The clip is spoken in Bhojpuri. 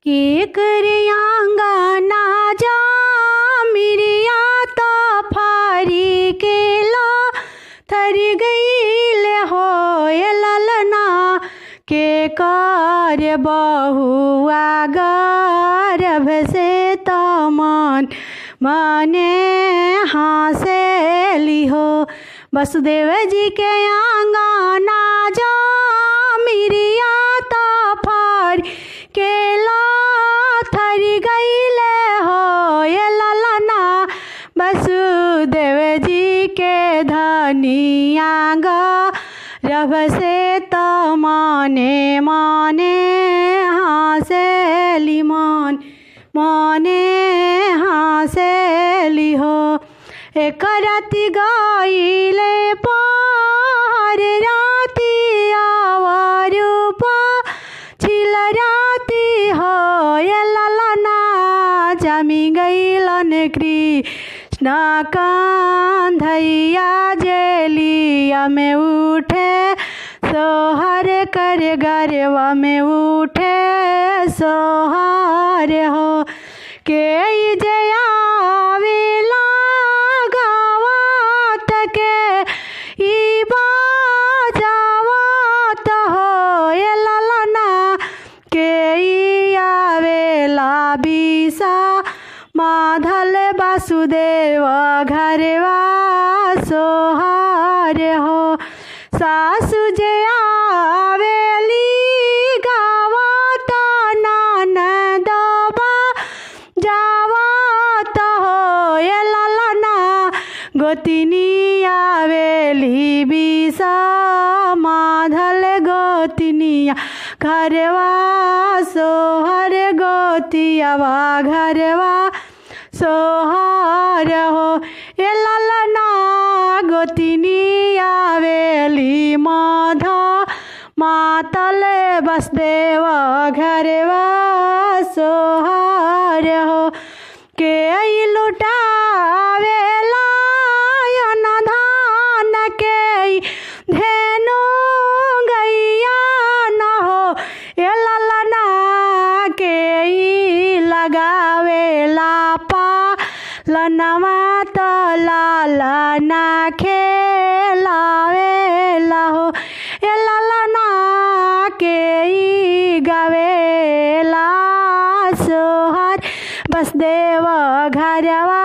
के करियांगा ना जा मिरिया तो फारी के ला थरी गईल हो ललना के कार्य बहुआ गर्भ से तमन मने हासेली हो। वसुदेव जी के आंगना जा मिरिया तो फारी के ला थरी गईले हो ये ललना वसुदेव जी के धनिया गर्भ से तमने माने हासेली माने हासेली हो। एक राति गईले पार राति आवरूपा छिल राति हो ये ललना जमी गईलन कृष्ण कांधैया जेलिया में उठे सोहर कर गरवा में उठे सोहर हो। के जया वेला गावत के ई बाजावत हो ये ललना के ई आवेला बिसा माधल वासुदेव घरवा सोहार हो। सासु जया आवेली गावत ननदबा जावत हो ये ललना गोतिनी आवेली बिसा माधल गोतिनिया घरवा सोहर गोतियावा घरवा सोहर हो ये ललना गोतिनी आवेली माधा मातल वसुदेव घरवा सोहर हो। के लुटावेला धान के धेनु गैया न हो ये ललना के लगावेला पालनवा तो लालना खेलावेला हो ये ललना के गावेला सोहर वसुदेव घरवा